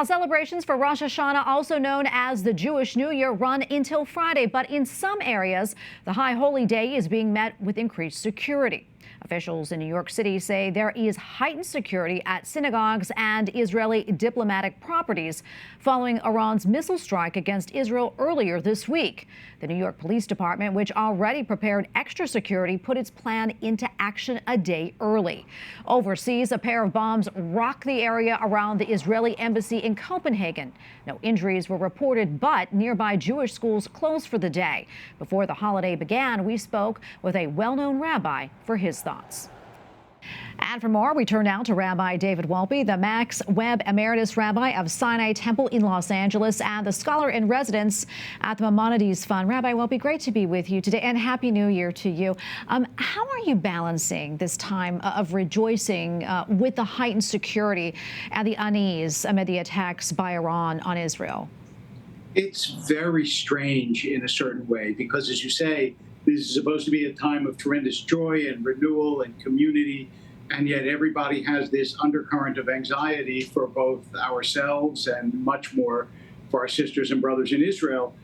Celebrations for Rosh Hashanah, also known as the Jewish New Year, run until Friday, but in some areas, the High Holy Day is being met with increased security. Officials in New York City say there is heightened security at synagogues and Israeli diplomatic properties following Iran's missile strike against Israel earlier this week. The New York Police Department, which already prepared extra security, put its plan into action a day early. Overseas, a pair of bombs rocked the area around the Israeli embassy in Copenhagen. No injuries were reported, but nearby Jewish schools closed for the day. Before the holiday began, we spoke with a well-known rabbi for his thoughts. And for more, we turn now to Rabbi David Wolpe, the Max Webb Emeritus Rabbi of Sinai Temple in Los Angeles and the scholar in residence at the Maimonides Fund. Rabbi Wolpe, great to be with you today, and Happy New Year to you. How are you balancing this time of rejoicing with the heightened security and the unease amid the attacks by Iran on Israel? It's very strange in a certain way because, as you say, this is supposed to be a time of tremendous joy and renewal and community, and yet everybody has this undercurrent of anxiety for both ourselves and much more for our sisters and brothers in Israel.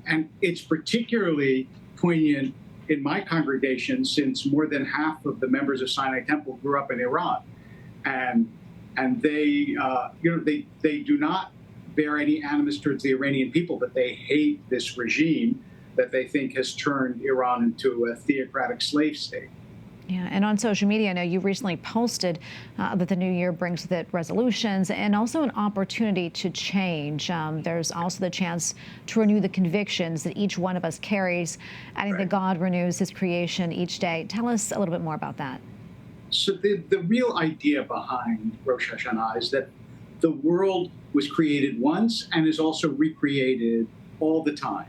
And it's particularly poignant in my congregation since more than half of the members of Sinai Temple grew up in Iran. And they do not bear any animus towards the Iranian people, but they hate this regime that they think has turned Iran into a theocratic slave state. Yeah, and on social media, I know you recently posted that the new year brings with it resolutions and also an opportunity to change. There's also the chance to renew the convictions that each one of us carries, adding that God renews his creation each day. Tell us a little bit more about that. So the real idea behind Rosh Hashanah is that the world was created once and is also recreated all the time.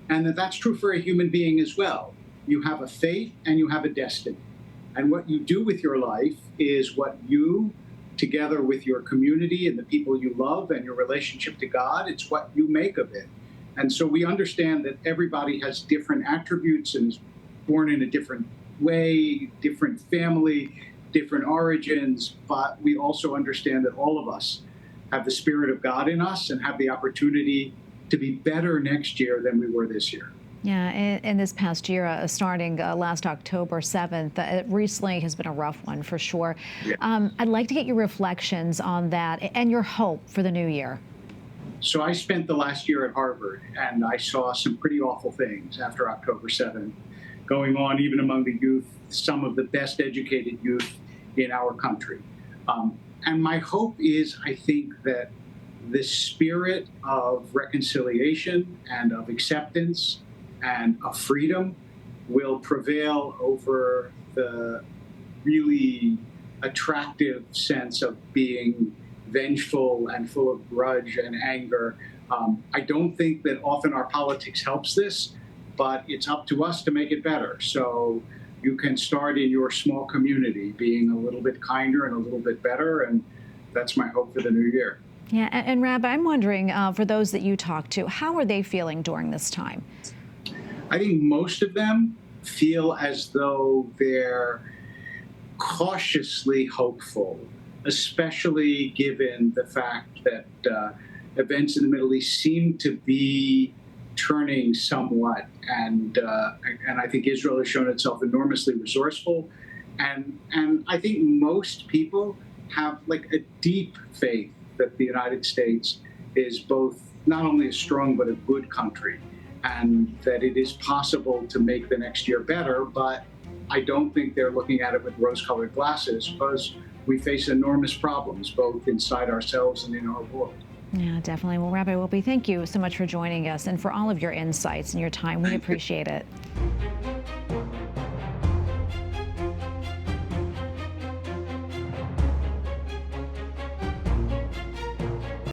And that's true for a human being as well. You have a fate and you have a destiny. And what you do with your life is what you, together with your community and the people you love and your relationship to God, it's what you make of it. And so we understand that everybody has different attributes and is born in a different way, different family, different origins, but we also understand that all of us have the Spirit of God in us and have the opportunity to be better next year than we were this year. Yeah, in this past year, starting last October 7th, it recently has been a rough one for sure. Yeah. I'd like to get your reflections on that and your hope for the new year. So I spent the last year at Harvard, and I saw some pretty awful things after October 7th going on, even among the youth, some of the best educated youth in our country. And my hope is, I think, that the spirit of reconciliation and of acceptance and of freedom will prevail over the really attractive sense of being vengeful and full of grudge and anger. I don't think that often our politics helps this, but it's up to us to make it better. So you can start in your small community being a little bit kinder and a little bit better, and that's my hope for the new year. Yeah, and Rabbi, I'm wondering, for those that you talk to, how are they feeling during this time? I think most of them feel as though they're cautiously hopeful, especially given the fact that events in the Middle East seem to be turning somewhat. And I think Israel has shown itself enormously resourceful. And I think most people have like a deep faith that the United States is both not only a strong but a good country, and that it is possible to make the next year better. But I don't think they're looking at it with rose-colored glasses, because we face enormous problems both inside ourselves and in our world. Yeah, definitely. Well, Rabbi Wolpe, thank you so much for joining us and for all of your insights and your time. We appreciate it.